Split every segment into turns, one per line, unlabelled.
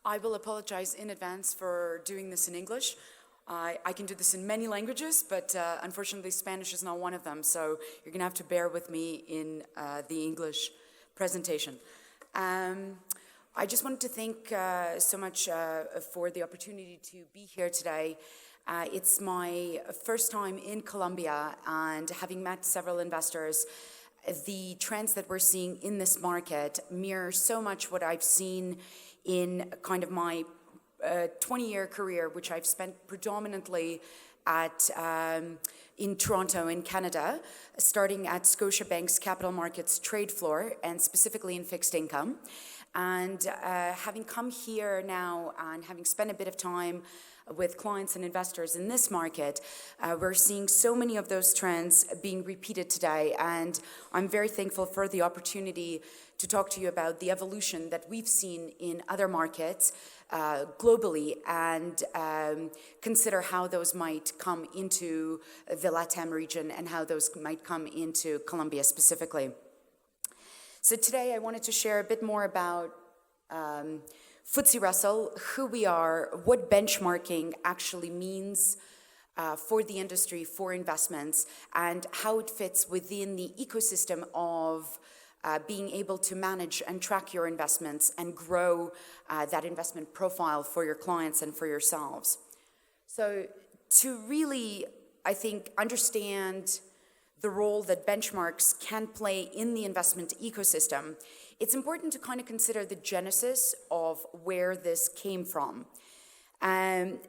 I will apologize in advance for doing this in English. I can do this in many languages, but unfortunately Spanish is not one of them, so you're going to have to bear with me in the English presentation. I just wanted to thank so much for the opportunity to be here today. It's my first time in Colombia, and having met several investors, the trends that we're seeing in this market mirror so much what I've seen in kind of my 20-year career, which I've spent predominantly at in Toronto, in Canada, starting at Scotiabank's capital markets trade floor, and specifically in fixed income. And having come here now and having spent a bit of time with clients and investors in this market, we're seeing so many of those trends being repeated today. And I'm very thankful for the opportunity to talk to you about the evolution that we've seen in other markets globally, and consider how those might come into the LATAM region and how those might come into Colombia specifically. So today I wanted to share a bit more about Ftse Russell, who we are, what benchmarking actually means for the industry, for investments, and how it fits within the ecosystem of being able to manage and track your investments and grow that investment profile for your clients and for yourselves. So to really, I think, understand the role that benchmarks can play in the investment ecosystem, it's important to kind of consider the genesis of where this came from, and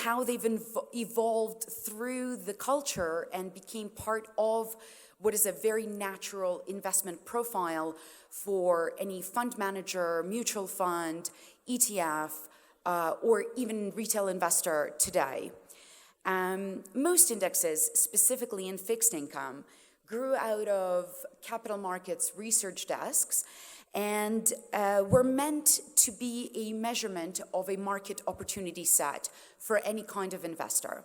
how they've evolved through the culture and became part of what is a very natural investment profile for any fund manager, mutual fund, ETF, or even retail investor today. Most indexes, specifically in fixed income, grew out of capital markets research desks and were meant to be a measurement of a market opportunity set for any kind of investor.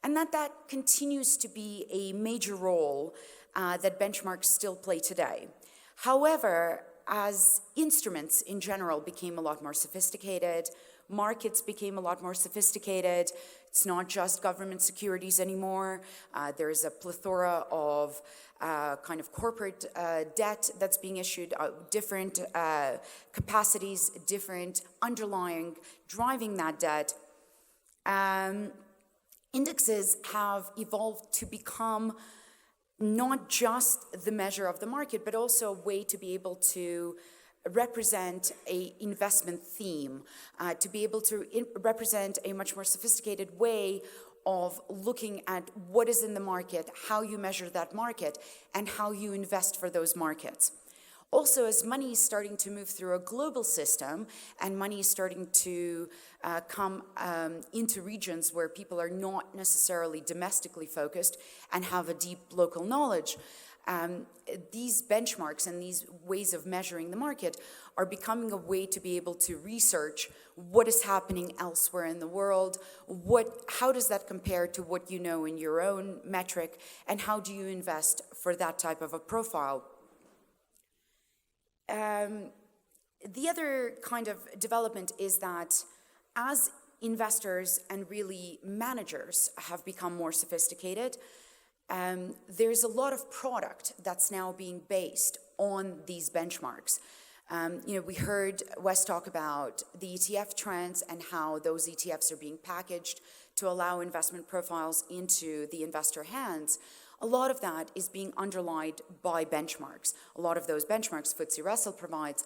And that continues to be a major role that benchmarks still play today. However, as instruments in general became a lot more sophisticated, markets became a lot more sophisticated. It's not just government securities anymore. There's a plethora of kind of corporate debt that's being issued, different capacities, different underlying, driving that debt. Indexes have evolved to become not just the measure of the market, but also a way to be able to represent an investment theme, to be able to represent a much more sophisticated way of looking at what is in the market, how you measure that market, and how you invest for those markets. Also, as money is starting to move through a global system, and money is starting to come into regions where people are not necessarily domestically focused and have a deep local knowledge, these benchmarks and these ways of measuring the market are becoming a way to be able to research what is happening elsewhere in the world, how does that compare to what you know in your own metric, and how do you invest for that type of a profile. The other kind of development is that as investors and really managers have become more sophisticated, there's a lot of product that's now being based on these benchmarks. We heard Wes talk about the ETF trends and how those ETFs are being packaged to allow investment profiles into the investor hands. A lot of that is being underlined by benchmarks. A lot of those benchmarks Ftse Russell provides.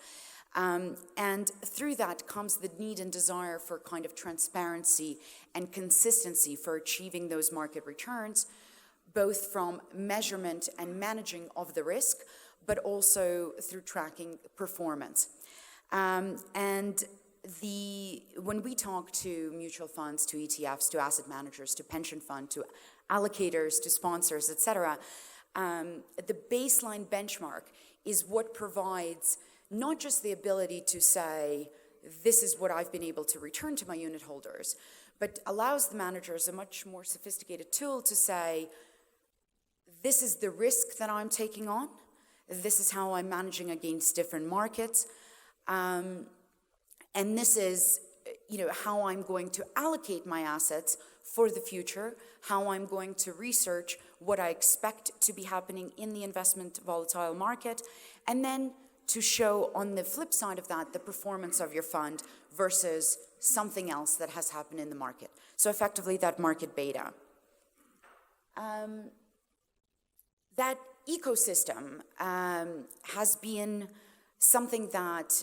And through that comes the need and desire for kind of transparency and consistency for achieving those market returns, both from measurement and managing of the risk, but also through tracking performance. And when we talk to mutual funds, to ETFs, to asset managers, to pension fund, to allocators, to sponsors, et cetera, the baseline benchmark is what provides not just the ability to say, this is what I've been able to return to my unit holders, but allows the managers a much more sophisticated tool to say, this is the risk that I'm taking on, this is how I'm managing against different markets, and this is how I'm going to allocate my assets for the future, how I'm going to research what I expect to be happening in the investment volatile market, and then to show on the flip side of that the performance of your fund versus something else that has happened in the market. So effectively that market beta. That ecosystem has been something that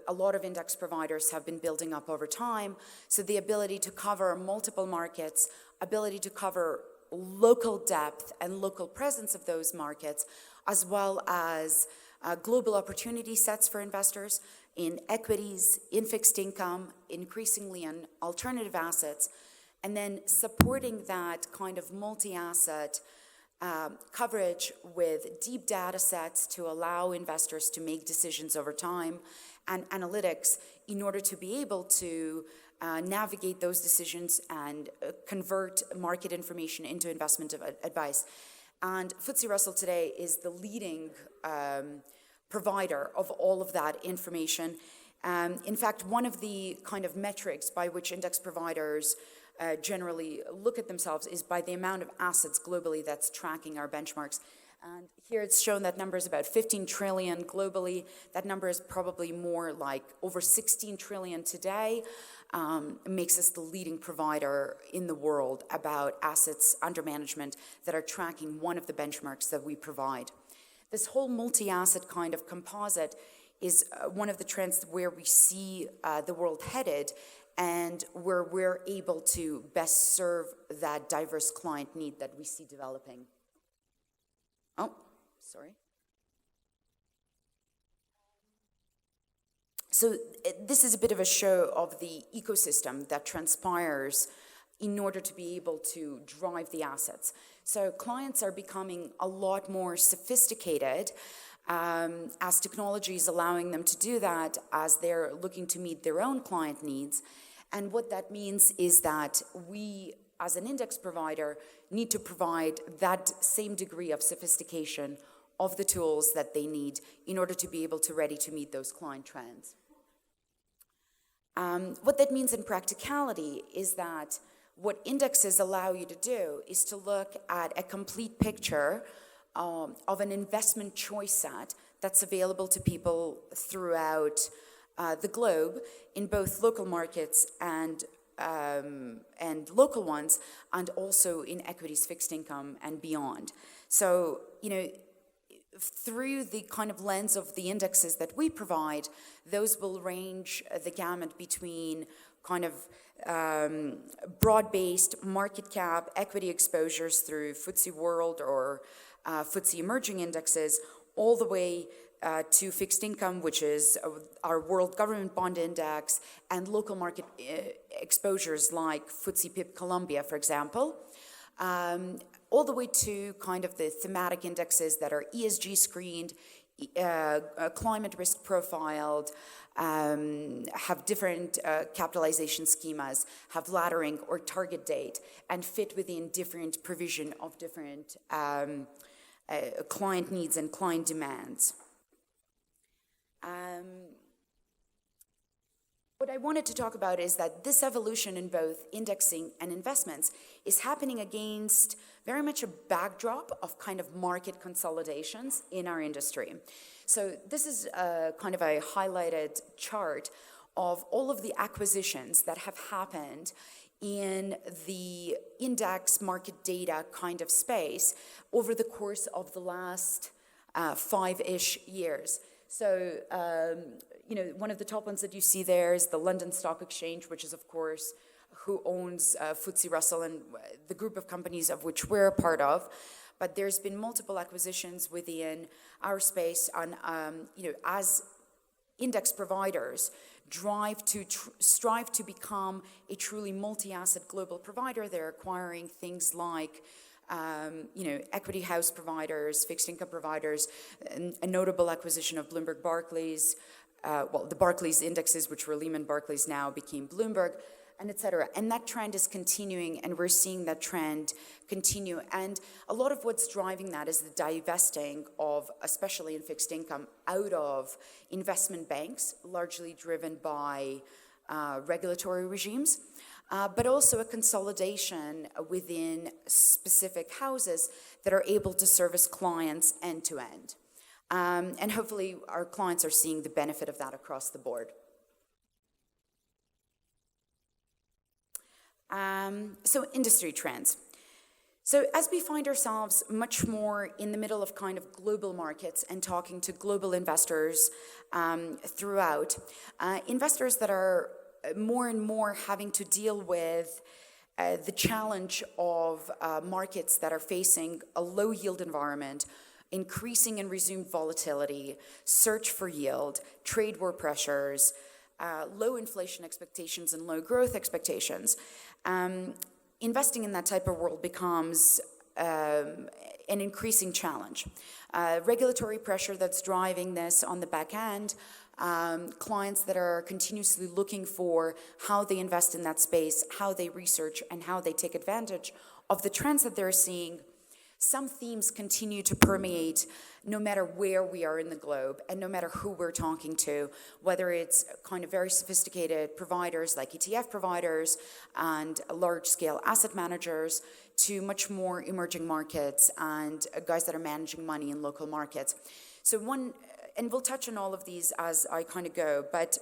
a lot of index providers have been building up over time. So the ability to cover multiple markets, ability to cover local depth and local presence of those markets, as well as global opportunity sets for investors in equities, in fixed income, increasingly in alternative assets, and then supporting that kind of multi-asset coverage with deep data sets to allow investors to make decisions over time and analytics in order to be able to navigate those decisions and convert market information into investment advice. And Ftse Russell today is the leading provider of all of that information. In fact, one of the kind of metrics by which index providers generally look at themselves is by the amount of assets globally that's tracking our benchmarks. And here it's shown that number is about 15 trillion globally. That number is probably more like over 16 trillion today. Makes us the leading provider in the world about assets under management that are tracking one of the benchmarks that we provide. This whole multi-asset kind of composite is one of the trends where we see the world headed, and where we're able to best serve that diverse client need that we see developing. Oh, sorry. So this is a bit of a show of the ecosystem that transpires in order to be able to drive the assets. So clients are becoming a lot more sophisticated as technology is allowing them to do that, as they're looking to meet their own client needs. And what that means is that we, as an index provider, need to provide that same degree of sophistication of the tools that they need in order to be able to ready to meet those client trends. What that means in practicality is that what indexes allow you to do is to look at a complete picture of an investment choice set that's available to people throughout the globe in both local markets and local ones, and also in equities, fixed income, and beyond. So, through the kind of lens of the indexes that we provide, those will range the gamut between kind of broad-based market cap equity exposures through Ftse World or Ftse Emerging Indexes, all the way to fixed income, which is our World Government Bond Index, and local market exposures like Ftse PIP Colombia, for example, all the way to kind of the thematic indexes that are ESG screened, climate risk profiled, have different capitalization schemas, have laddering or target date, and fit within different provision of different client needs and client demands. What I wanted to talk about is that this evolution in both indexing and investments is happening against very much a backdrop of kind of market consolidations in our industry. So this is kind of a highlighted chart of all of the acquisitions that have happened in the index market data kind of space over the course of the last 5-ish years. So, one of the top ones that you see there is the London Stock Exchange, which is, of course, who owns Ftse Russell and the group of companies of which we're a part of. But there's been multiple acquisitions within our space on, as index providers strive to become a truly multi-asset global provider. They're acquiring things like equity house providers, fixed income providers, a notable acquisition of Bloomberg Barclays, the Barclays indexes, which were Lehman Barclays, now became Bloomberg, and et cetera. And that trend is continuing, and we're seeing that trend continue. And a lot of what's driving that is the divesting of, especially in fixed income, out of investment banks, largely driven by regulatory regimes, but also a consolidation within specific houses that are able to service clients end to end. And hopefully our clients are seeing the benefit of that across the board. So industry trends. So as we find ourselves much more in the middle of kind of global markets and talking to global investors throughout, investors that are more and more having to deal with the challenge of markets that are facing a low yield environment, increasing and resumed volatility, search for yield, trade war pressures, low inflation expectations and low growth expectations. Investing in that type of world becomes an increasing challenge. Regulatory pressure that's driving this on the back end, clients that are continuously looking for how they invest in that space, how they research, and how they take advantage of the trends that they're seeing. Some themes continue to permeate no matter where we are in the globe and no matter who we're talking to, whether it's kind of very sophisticated providers like ETF providers and large-scale asset managers to much more emerging markets and guys that are managing money in local markets. So and we'll touch on all of these as I kind of go, but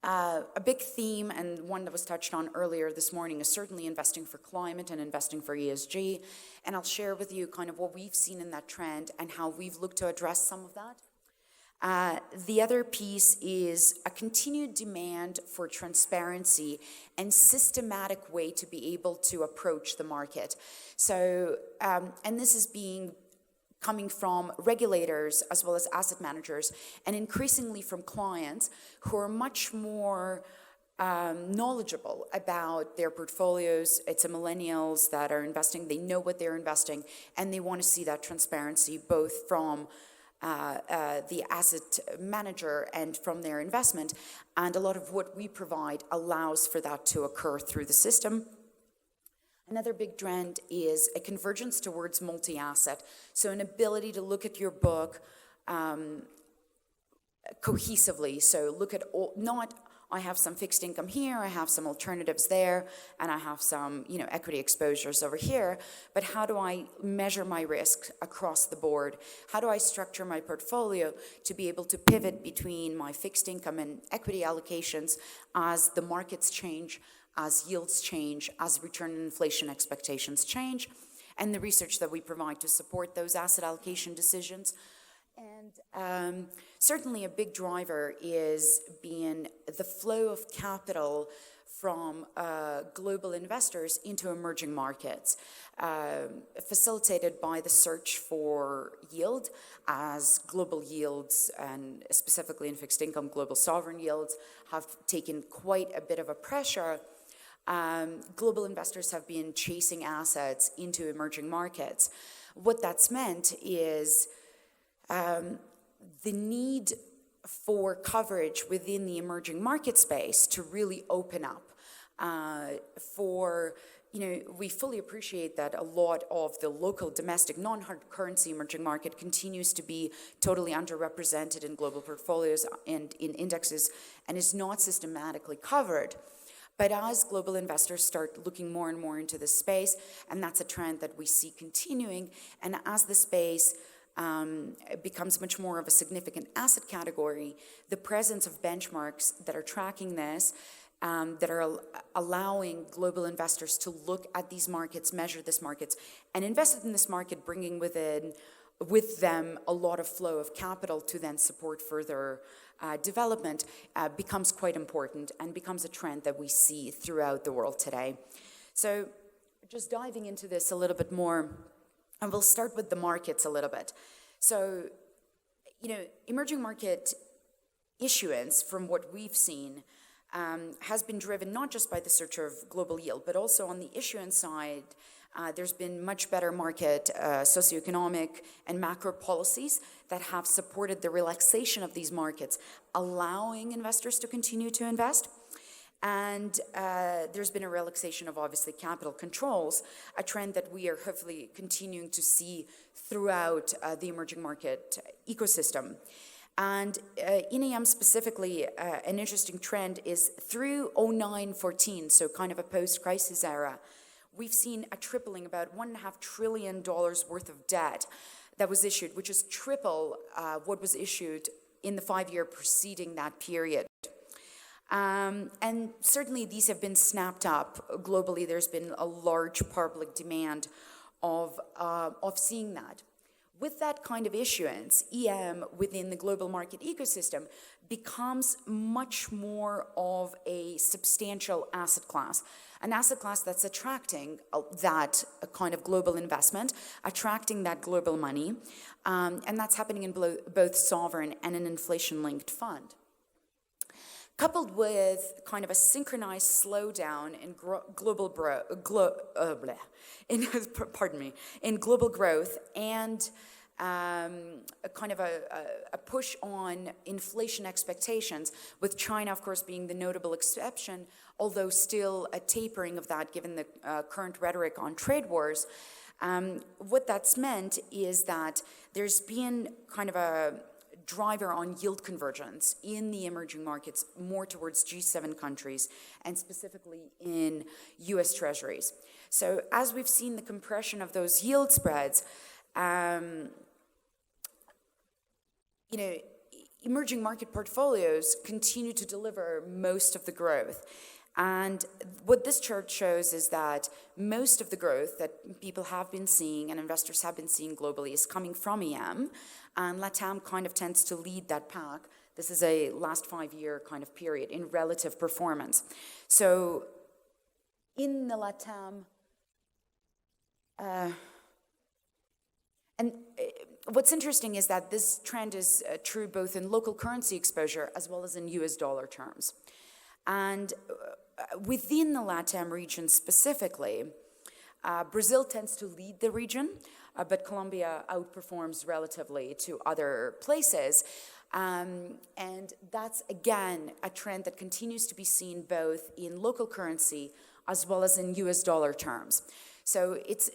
a big theme, and one that was touched on earlier this morning, is certainly investing for climate and investing for ESG. And I'll share with you kind of what we've seen in that trend and how we've looked to address some of that. The other piece is a continued demand for transparency and systematic way to be able to approach the market. So, and this is coming from regulators as well as asset managers, and increasingly from clients who are much more knowledgeable about their portfolios. It's the millennials that are investing, they know what they're investing, and they want to see that transparency both from the asset manager and from their investment. And a lot of what we provide allows for that to occur through the system. Another big trend is a convergence towards multi-asset. So an ability to look at your book cohesively. So look at all, not I have some fixed income here, I have some alternatives there, and I have some equity exposures over here, but how do I measure my risk across the board? How do I structure my portfolio to be able to pivot between my fixed income and equity allocations as the markets change, as yields change, as return and inflation expectations change, and the research that we provide to support those asset allocation decisions. And certainly a big driver is being the flow of capital from global investors into emerging markets, facilitated by the search for yield, as global yields, and specifically in fixed income, global sovereign yields, have taken quite a bit of a pressure. Global investors have been chasing assets into emerging markets. What that's meant is the need for coverage within the emerging market space to really open up. We fully appreciate that a lot of the local domestic non-hard currency emerging market continues to be totally underrepresented in global portfolios and in indexes and is not systematically covered. But as global investors start looking more and more into this space, and that's a trend that we see continuing, and as the space becomes much more of a significant asset category, the presence of benchmarks that are tracking this, that are allowing global investors to look at these markets, measure these markets, and invest in this market, bringing with them a lot of flow of capital to then support further development, becomes quite important and becomes a trend that we see throughout the world today. So just diving into this a little bit more, and we'll start with the markets a little bit. So, emerging market issuance, from what we've seen, has been driven not just by the search of global yield, but also on the issuance side. There's been much better market socioeconomic and macro policies that have supported the relaxation of these markets, allowing investors to continue to invest. And there's been a relaxation of, obviously, capital controls, a trend that we are hopefully continuing to see throughout the emerging market ecosystem. And in EM specifically, an interesting trend is through 09-14, so kind of a post-crisis era, we've seen a tripling, about $1.5 trillion worth of debt that was issued, which is triple what was issued in the 5-year preceding that period. And certainly these have been snapped up globally. There's been a large public demand of seeing that. With that kind of issuance, EM within the global market ecosystem becomes much more of a substantial asset class, an asset class that's attracting that kind of global investment, attracting that global money, and that's happening in both sovereign and an inflation-linked fund. Coupled with kind of a synchronized slowdown in global growth and a kind of a push on inflation expectations, with China, of course, being the notable exception, although still a tapering of that given the current rhetoric on trade wars. What that's meant is that there's been kind of a driver on yield convergence in the emerging markets, more towards G7 countries, and specifically in US Treasuries. So as we've seen the compression of those yield spreads, emerging market portfolios continue to deliver most of the growth. And what this chart shows is that most of the growth that people have been seeing and investors have been seeing globally is coming from EM, and LATAM kind of tends to lead that pack. This is a last 5-year kind of period in relative performance. So in the LATAM, what's interesting is that this trend is true both in local currency exposure as well as in US dollar terms. And within the LATAM region specifically, Brazil tends to lead the region, but Colombia outperforms relatively to other places. And that's, again, a trend that continues to be seen both in local currency as well as in US dollar terms. So it's,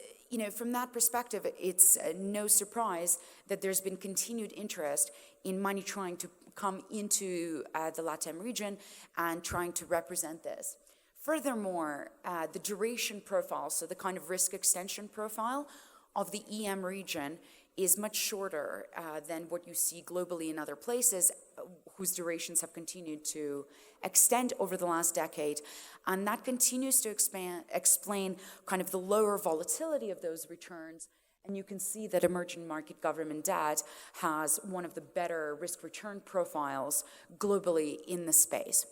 from that perspective, it's no surprise that there's been continued interest in money trying to come into the LATAM region and trying to represent this. Furthermore, the duration profile, so the kind of risk extension profile of the EM region is much shorter than what you see globally in other places, whose durations have continued to extend over the last decade. And that continues to explain kind of the lower volatility of those returns. And you can see that emerging market government debt has one of the better risk return profiles globally in the space.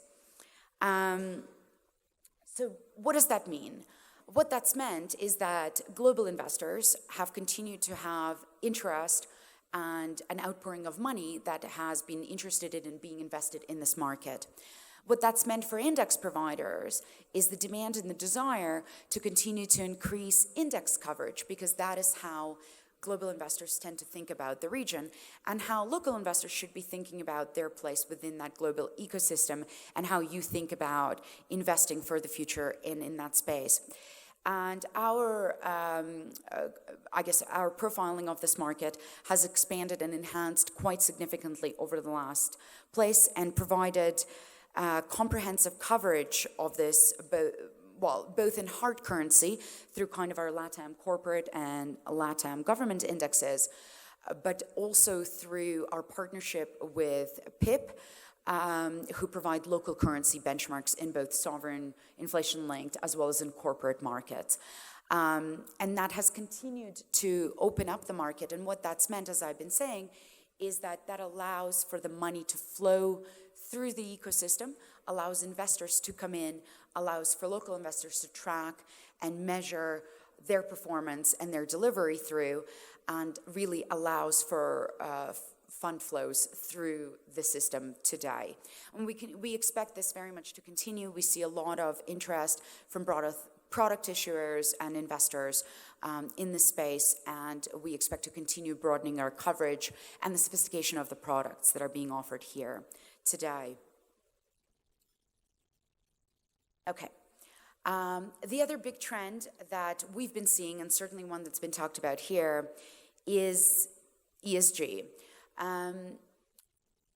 So what does that mean? What that's meant is that global investors have continued to have interest and an outpouring of money that has been interested in being invested in this market. What that's meant for index providers is the demand and the desire to continue to increase index coverage, because that is how global investors tend to think about the region, and how local investors should be thinking about their place within that global ecosystem, and how you think about investing for the future in that space. And our, our profiling of this market has expanded and enhanced quite significantly over the last place, and provided comprehensive coverage of this, both in hard currency through kind of our LATAM corporate and LATAM government indexes, but also through our partnership with PIP, who provide local currency benchmarks in both sovereign inflation-linked as well as in corporate markets. And that has continued to open up the market. And what that's meant, as I've been saying, is that that allows for the money to flow through the ecosystem, allows investors to come in, allows for local investors to track and measure their performance and their delivery through, and really allows for fund flows through the system today. And we expect this very much to continue. We see a lot of interest from product issuers and investors in this space, and we expect to continue broadening our coverage and the sophistication of the products that are being offered here today. Okay. The other big trend that we've been seeing, and certainly one that's been talked about here, is ESG.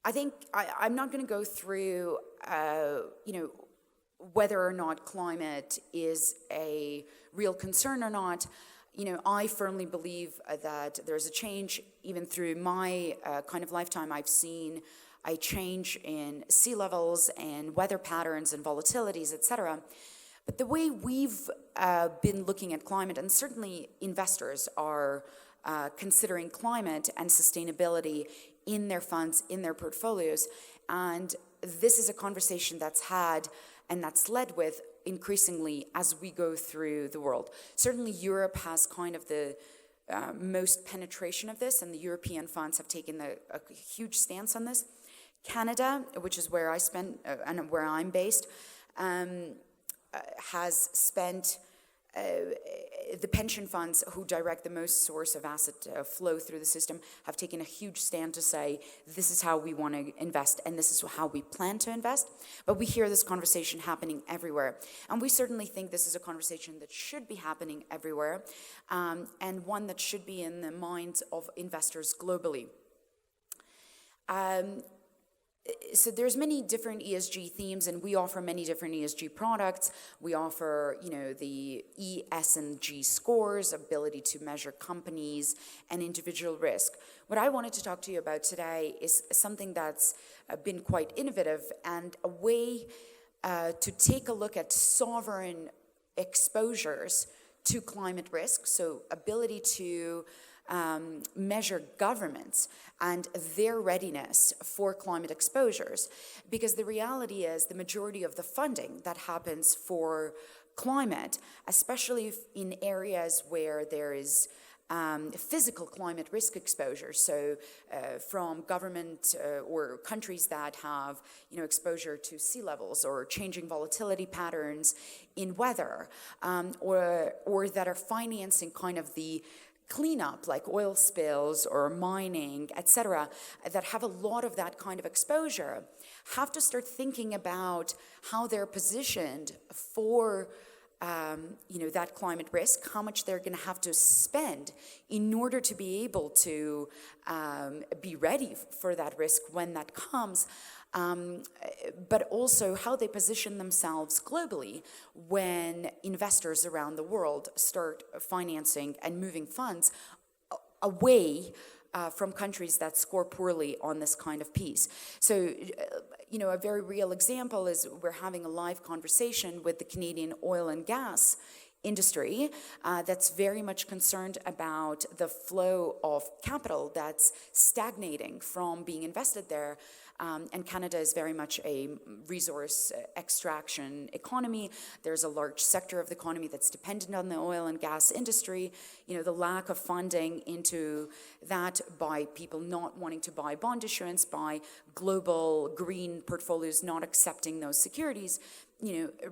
I think I'm not going to go through, whether or not climate is a real concern or not. I firmly believe that there's a change. Even through my kind of lifetime, I've seen a change in sea levels and weather patterns and volatilities, etc. But the way we've been looking at climate, and certainly investors are considering climate and sustainability in their funds, in their portfolios, and this is a conversation that's had and that's led with increasingly as we go through the world. Certainly Europe has kind of the most penetration of this, and the European funds have taken a huge stance on this. Canada, which is where I spend and where I'm based, has spent the pension funds who direct the most source of asset flow through the system have taken a huge stand to say, this is how we want to invest and this is how we plan to invest. But we hear this conversation happening everywhere. And we certainly think this is a conversation that should be happening everywhere, and one that should be in the minds of investors globally. So there's many different ESG themes, and we offer many different ESG products. We offer, the E, S, and G scores, ability to measure companies and individual risk. What I wanted to talk to you about today is something that's been quite innovative and a way to take a look at sovereign exposures to climate risk, so ability to measure governments and their readiness for climate exposures. Because the reality is the majority of the funding that happens for climate, especially in areas where there is physical climate risk exposure, so from government or countries that have exposure to sea levels or changing volatility patterns in weather, or that are financing kind of the cleanup like oil spills or mining, etc., that have a lot of that kind of exposure, have to start thinking about how they're positioned for that climate risk, how much they're going to have to spend in order to be able to be ready for that risk when that comes, but also how they position themselves globally when investors around the world start financing and moving funds away from countries that score poorly on this kind of piece. So, a very real example is we're having a live conversation with the Canadian oil and gas industry that's very much concerned about the flow of capital that's stagnating from being invested there. And Canada is very much a resource extraction economy. There's a large sector of the economy that's dependent on the oil and gas industry. The lack of funding into that by people not wanting to buy bond issuance, by global green portfolios not accepting those securities,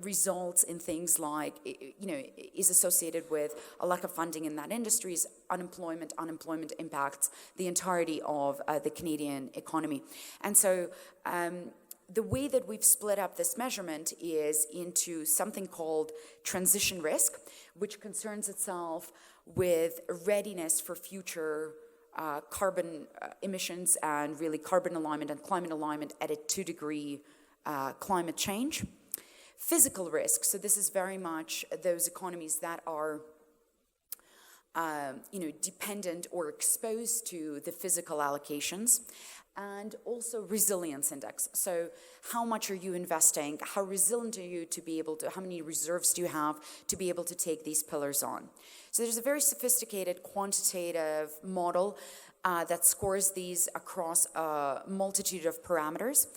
results in things like, is associated with a lack of funding in that industry's unemployment impacts the entirety of the Canadian economy. And so the way that we've split up this measurement is into something called transition risk, which concerns itself with readiness for future carbon emissions and really carbon alignment and climate alignment at a 2-degree climate change. Physical risk, so this is very much those economies that are dependent or exposed to the physical allocations. And also resilience index. So how much are you investing? How resilient are you to be able to, how many reserves do you have to be able to take these pillars on? So there's a very sophisticated quantitative model that scores these across a multitude of parameters.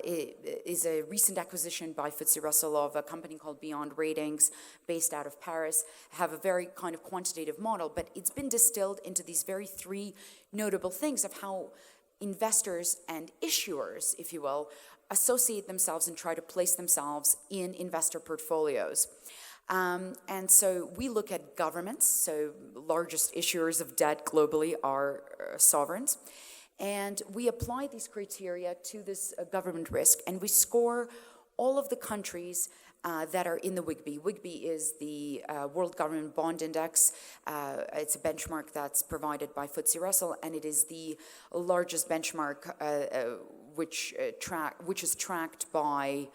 It is a recent acquisition by Ftse Russell of a company called Beyond Ratings, based out of Paris, have a very kind of quantitative model, but it's been distilled into these very 3 notable things of how investors and issuers, if you will, associate themselves and try to place themselves in investor portfolios. And so we look at governments, so largest issuers of debt globally are sovereigns, and we apply these criteria to this government risk, and we score all of the countries that are in the WGBI. WGBI is the World Government Bond Index. It's a benchmark that's provided by Ftse Russell, and it is the largest benchmark which is tracked by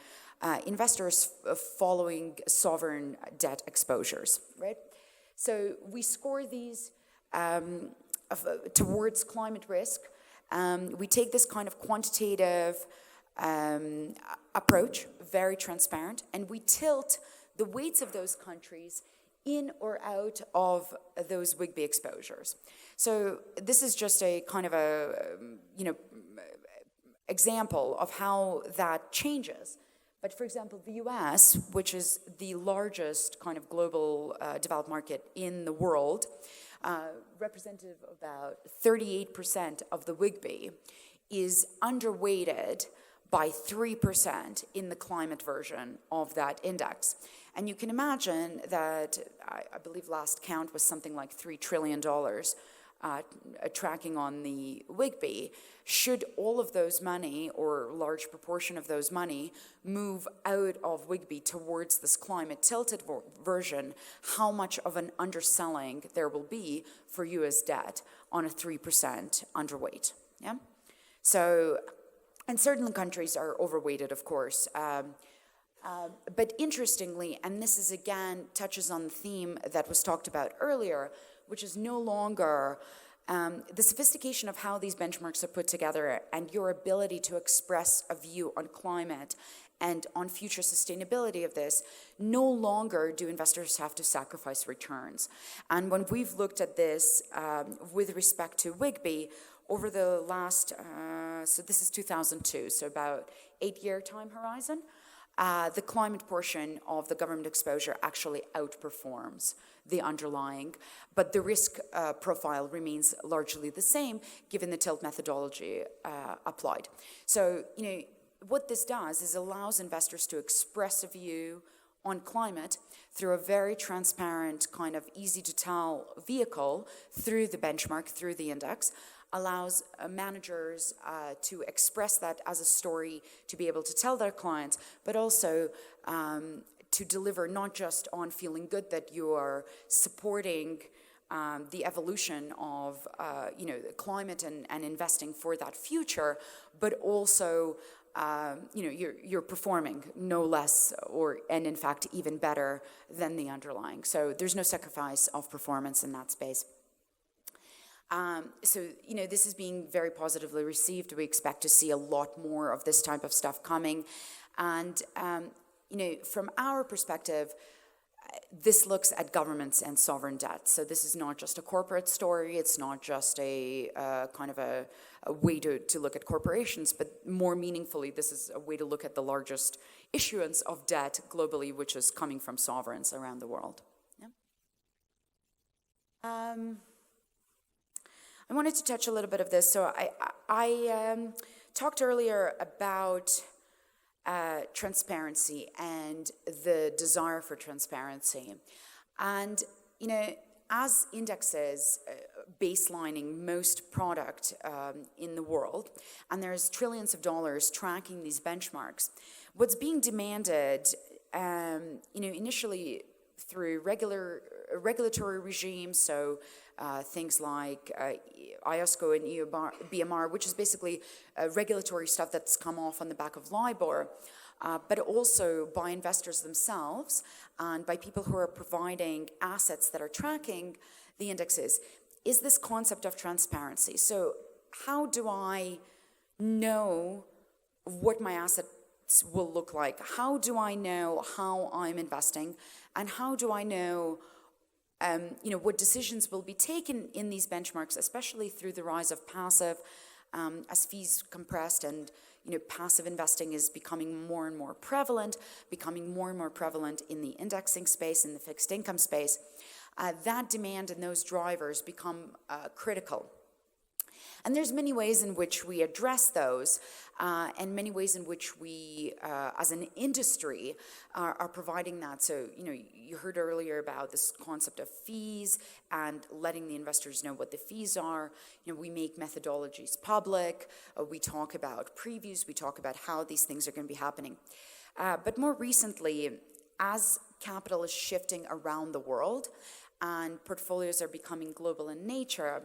investors following sovereign debt exposures, right? So we score these towards climate risk. We take this kind of quantitative approach, very transparent, and we tilt the weights of those countries in or out of those WGBI exposures. So this is just a kind of a, example of how that changes. But for example, the US, which is the largest kind of global developed market in the world, representative of about 38% of the WGBI, is underweighted by 3% in the climate version of that index. And you can imagine that, I believe last count was something like $3 trillion tracking on the WGBI. Should all of those money, or a large proportion of those money, move out of WGBI towards this climate tilted version, how much of an underselling there will be for US debt on a 3% underweight, yeah? So, and certain countries are overweighted, of course. But interestingly, and this is again touches on the theme that was talked about earlier, which is no longer the sophistication of how these benchmarks are put together and your ability to express a view on climate and on future sustainability of this. No longer do investors have to sacrifice returns. And when we've looked at this with respect to WGBI, over the last, so this is 2002, so about 8-year time horizon, the climate portion of the government exposure actually outperforms the underlying, but the risk profile remains largely the same given the tilt methodology applied. So, what this does is allows investors to express a view on climate through a very transparent, kind of easy to tell vehicle through the benchmark, through the index, allows managers to express that as a story, to be able to tell their clients, but also to deliver not just on feeling good that you are supporting the evolution of climate and investing for that future, but also you're performing no less and in fact even better than the underlying. So there's no sacrifice of performance in that space. So, this is being very positively received. We expect to see a lot more of this type of stuff coming. And, from our perspective, this looks at governments and sovereign debt. So this is not just a corporate story. It's not just a kind of a way to look at corporations, but more meaningfully, this is a way to look at the largest issuance of debt globally, which is coming from sovereigns around the world. Yeah. I wanted to touch a little bit of this. So I talked earlier about transparency and the desire for transparency. And, as indexes baselining most product in the world, and there's trillions of dollars tracking these benchmarks, what's being demanded, initially through regulatory regimes, so things like IOSCO and EU BMR, which is basically regulatory stuff that's come off on the back of LIBOR, but also by investors themselves and by people who are providing assets that are tracking the indexes, is this concept of transparency. So how do I know what my assets will look like? How do I know how I'm investing? And how do I know what decisions will be taken in these benchmarks, especially through the rise of passive, as fees compressed and passive investing is becoming more and more prevalent, in the indexing space, in the fixed income space. That demand and those drivers become critical. And there's many ways in which we address those, and many ways in which we, as an industry, are providing that. So, you heard earlier about this concept of fees and letting the investors know what the fees are. We make methodologies public. We talk about previews. We talk about how these things are going to be happening. But more recently, as capital is shifting around the world and portfolios are becoming global in nature,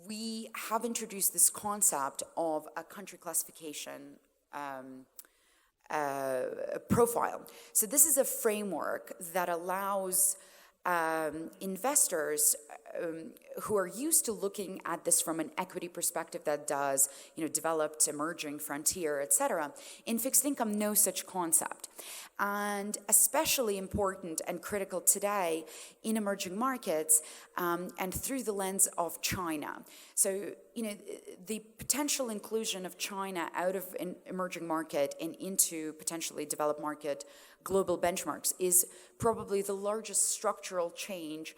we have introduced this concept of a country classification profile. So this is a framework that allows investors who are used to looking at this from an equity perspective that does, developed, emerging, frontier, etc. In fixed income, no such concept. And especially important and critical today in emerging markets and through the lens of China. So, the potential inclusion of China out of an emerging market and into potentially developed market global benchmarks is probably the largest structural change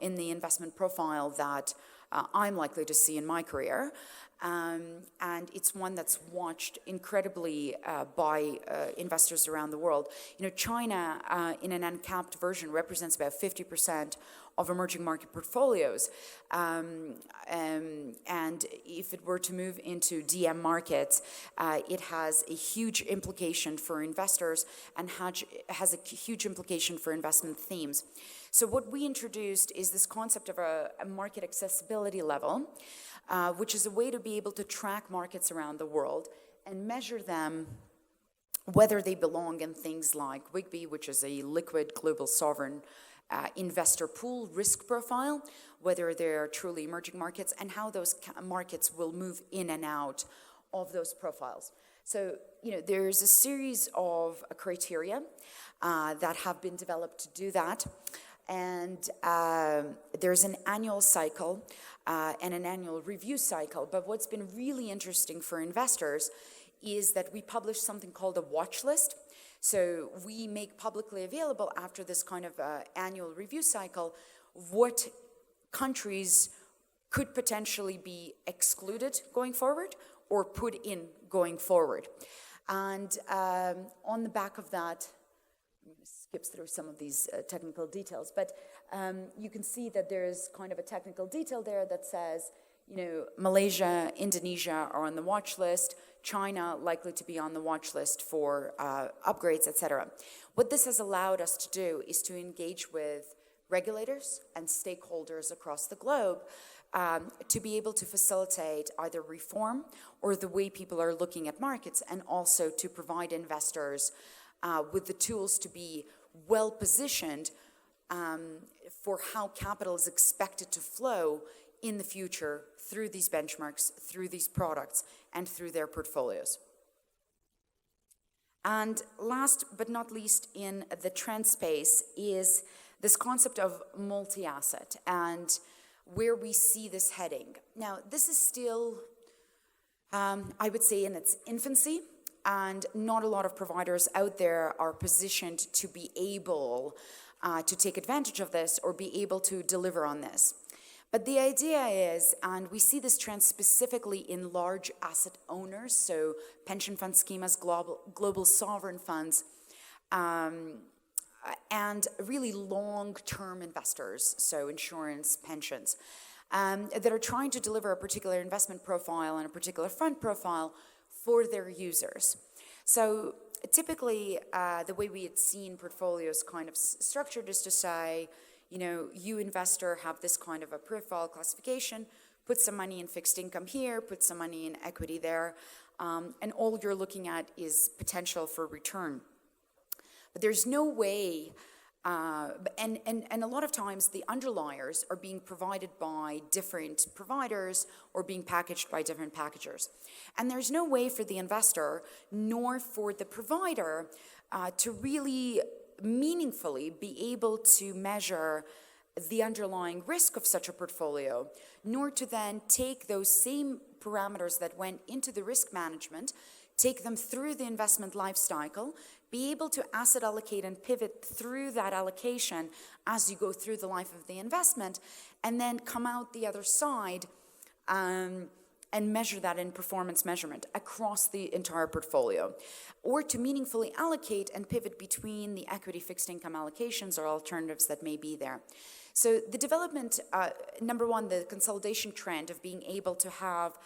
in the investment profile that I'm likely to see in my career. And it's one that's watched incredibly by investors around the world. China, in an uncapped version, represents about 50% of emerging market portfolios. And if it were to move into DM markets, it has a huge implication for investors and has a huge implication for investment themes. So what we introduced is this concept of a market accessibility level, which is a way to be able to track markets around the world and measure them, whether they belong in things like WGBI, which is a liquid global sovereign investor pool risk profile, whether they're truly emerging markets, and how those markets will move in and out of those profiles. So, there's a series of criteria that have been developed to do that. And there's an annual cycle and an annual review cycle. But what's been really interesting for investors is that we publish something called a watch list. So we make publicly available after this kind of annual review cycle what countries could potentially be excluded going forward or put in going forward. And on the back of that, skips through some of these technical details, but you can see that there's kind of a technical detail there that says, Malaysia, Indonesia are on the watch list, China likely to be on the watch list for upgrades, etc. What this has allowed us to do is to engage with regulators and stakeholders across the globe to be able to facilitate either reform or the way people are looking at markets, and also to provide investors with the tools to be well positioned for how capital is expected to flow in the future through these benchmarks, through these products, and through their portfolios. And last but not least in the trend space is this concept of multi-asset and where we see this heading. Now, this is still, I would say, in its infancy, and not a lot of providers out there are positioned to be able to take advantage of this or be able to deliver on this. But the idea is, and we see this trend specifically in large asset owners, so pension fund schemas, global sovereign funds, and really long-term investors, so insurance, pensions, that are trying to deliver a particular investment profile and a particular fund profile for their users. So typically, the way we had seen portfolios kind of structured is to say, you investor have this kind of a profile classification, put some money in fixed income here, put some money in equity there, and all you're looking at is potential for return. But there's no way, and a lot of times the underliers are being provided by different providers or being packaged by different packagers. And there's no way for the investor nor for the provider to really meaningfully be able to measure the underlying risk of such a portfolio, nor to then take those same parameters that went into the risk management, take them through the investment life cycle, be able to asset allocate and pivot through that allocation as you go through the life of the investment, and then come out the other side and measure that in performance measurement across the entire portfolio, or to meaningfully allocate and pivot between the equity fixed income allocations or alternatives that may be there. So the development, number one, the consolidation trend of being able to have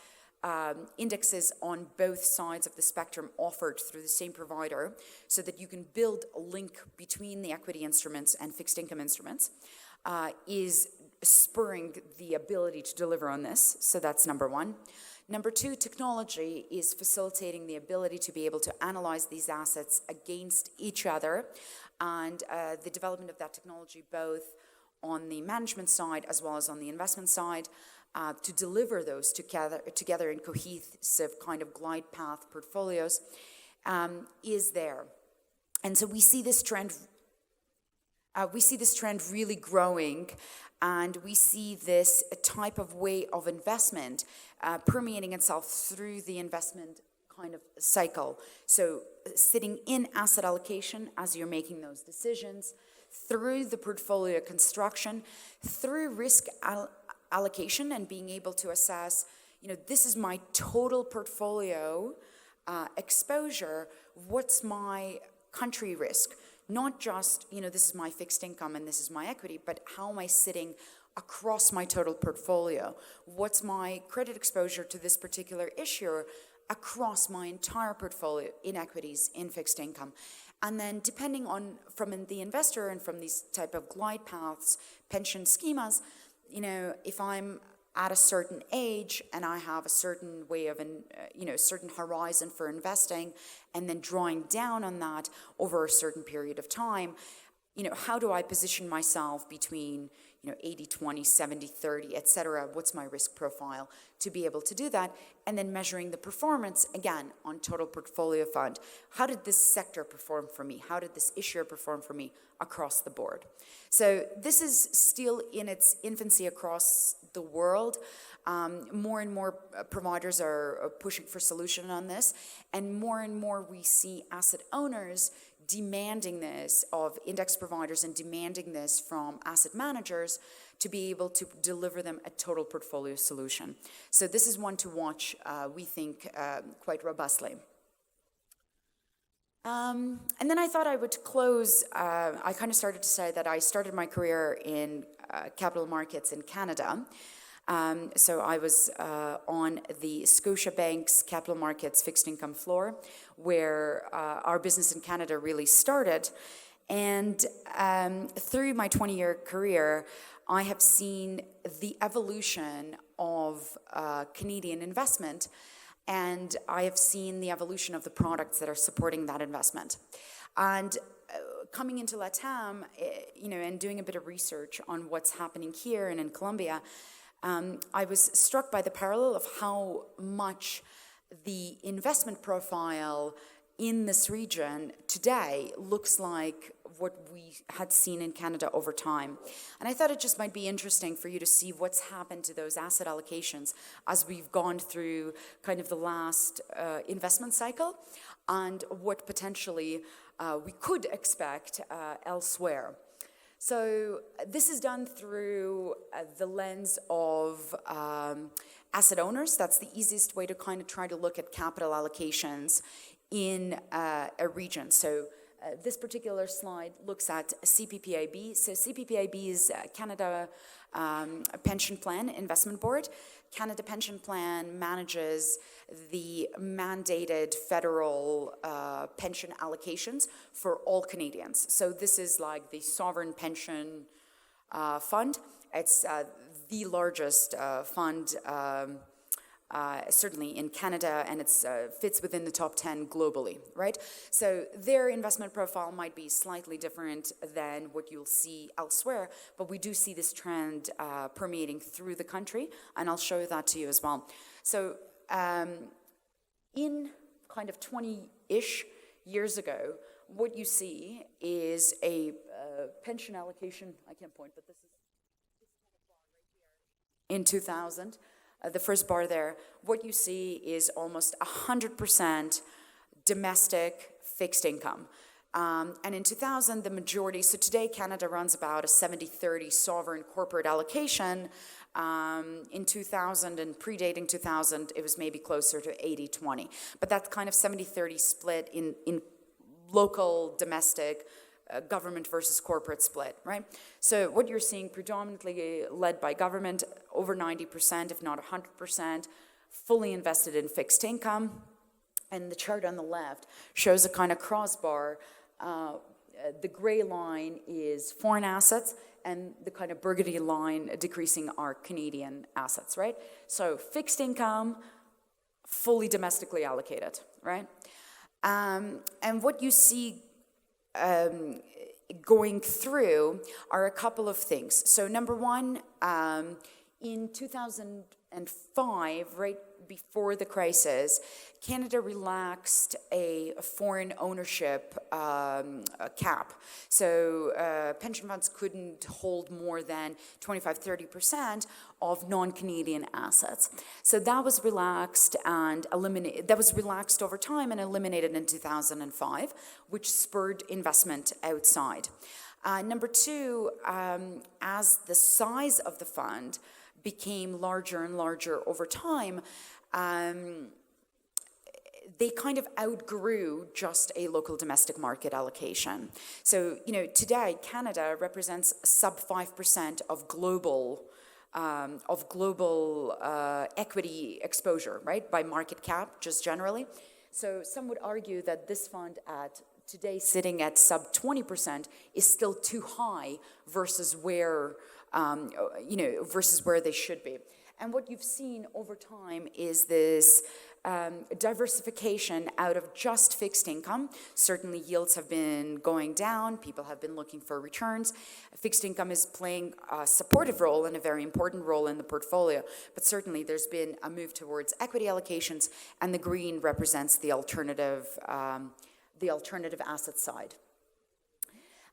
indexes on both sides of the spectrum offered through the same provider so that you can build a link between the equity instruments and fixed income instruments is spurring the ability to deliver on this. So that's number one. Number two, technology is facilitating the ability to be able to analyze these assets against each other, and the development of that technology both on the management side as well as on the investment side, to deliver those together in cohesive kind of glide path portfolios, is there. And so we see this trend really growing, and we see this type of way of investment permeating itself through the investment kind of cycle. So sitting in asset allocation as you're making those decisions, through the portfolio construction, through risk allocation and being able to assess, this is my total portfolio exposure, what's my country risk? Not just, this is my fixed income and this is my equity, but how am I sitting across my total portfolio? What's my credit exposure to this particular issuer across my entire portfolio in equities, in fixed income? And then depending on from the investor and from these type of glide paths, pension schemas, if I'm at a certain age and I have a certain way of, certain horizon for investing, and then drawing down on that over a certain period of time, how do I position myself between, 80-20, 70-30, et cetera? What's my risk profile to be able to do that? And then measuring the performance, again, on total portfolio fund. How did this sector perform for me? How did this issuer perform for me across the board? So this is still in its infancy across the world. More and more providers are pushing for solution on this, and more we see asset owners demanding this of index providers and demanding this from asset managers to be able to deliver them a total portfolio solution. So this is one to watch, we think, quite robustly. And then I thought I would close, I kind of started to say that I started my career in capital markets in Canada. So I was on the Scotiabank's capital markets fixed income floor, where our business in Canada really started. And through my 20-year career, I have seen the evolution of Canadian investment, and I have seen the evolution of the products that are supporting that investment. And coming into LATAM, and doing a bit of research on what's happening here and in Colombia, I was struck by the parallel of how much the investment profile in this region today looks like what we had seen in Canada over time. And I thought it just might be interesting for you to see what's happened to those asset allocations as we've gone through kind of the last investment cycle, and what potentially we could expect elsewhere. So this is done through the lens of asset owners. That's the easiest way to kind of try to look at capital allocations in a region. So this particular slide looks at CPPIB. So CPPIB is Canada Pension Plan Investment Board. Canada Pension Plan manages the mandated federal pension allocations for all Canadians. So this is like the sovereign pension fund. It's the largest fund, certainly in Canada, and it fits within the top 10 globally, right? So their investment profile might be slightly different than what you'll see elsewhere, but we do see this trend permeating through the country, and I'll show that to you as well. So in kind of 20-ish years ago, what you see is a pension allocation. I can't point, but this is in 2000. The first bar there, what you see is almost 100% domestic fixed income. And in 2000, the majority, so today Canada runs about a 70-30 sovereign corporate allocation. In 2000 and predating 2000, it was maybe closer to 80-20. But that kind of 70-30 split in local, domestic, government versus corporate split, right? So what you're seeing predominantly led by government, over 90%, if not 100%, fully invested in fixed income. And the chart on the left shows a kind of crossbar. The gray line is foreign assets, and the kind of burgundy line decreasing are Canadian assets, right? So fixed income, fully domestically allocated, right? And what you see going through are a couple of things. So number one, in 2005, right before the crisis, Canada relaxed a foreign ownership cap. So pension funds couldn't hold more than 25-30% of non-Canadian assets. So that was relaxed and eliminated. That was relaxed over time and eliminated in 2005, which spurred investment outside. Number two, as the size of the fund became larger and larger over time, they kind of outgrew just a local domestic market allocation. So, today Canada represents sub 5% of global equity exposure, right, by market cap, just generally. So some would argue that this fund at today sitting at sub 20% is still too high versus where versus where they should be. And what you've seen over time is this diversification out of just fixed income. Certainly yields have been going down. People have been looking for returns. Fixed income is playing a supportive role and a very important role in the portfolio. But certainly there's been a move towards equity allocations, and the green represents the alternative asset side.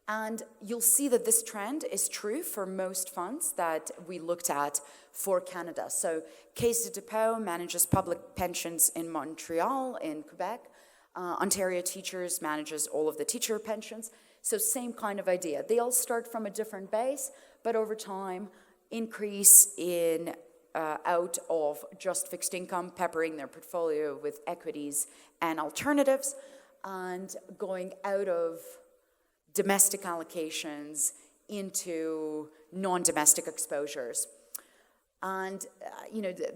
And you'll see that this trend is true for most funds that we looked at for Canada. So Caisse de Dépôt manages public pensions in Montreal, in Quebec. Ontario Teachers manages all of the teacher pensions. So same kind of idea. They all start from a different base, but over time increase in out of just fixed income, peppering their portfolio with equities and alternatives, and going out of domestic allocations into non-domestic exposures. And,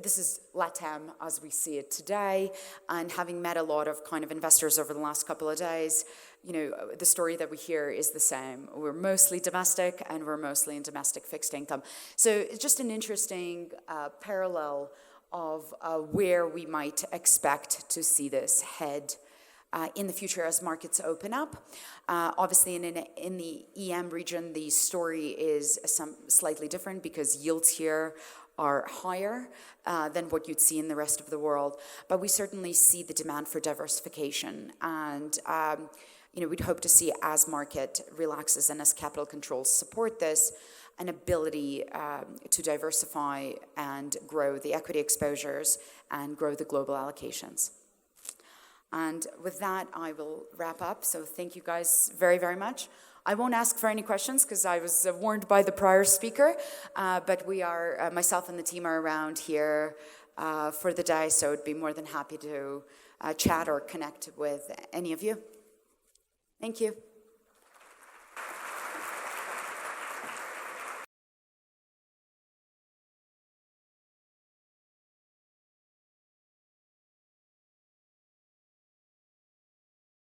this is LATAM as we see it today. And having met a lot of kind of investors over the last couple of days, the story that we hear is the same. We're mostly domestic, and we're mostly in domestic fixed income. So it's just an interesting parallel of where we might expect to see this head in the future as markets open up. Obviously, in the EM region, the story is slightly different because yields here are higher than what you'd see in the rest of the world. But we certainly see the demand for diversification. And, we'd hope to see, as market relaxes and as capital controls support this, an ability to diversify and grow the equity exposures and grow the global allocations. And with that, I will wrap up. So thank you guys very, very much. I won't ask for any questions because I was warned by the prior speaker, but we are, myself and the team are around here for the day, so I'd be more than happy to chat or connect with any of you. Thank you.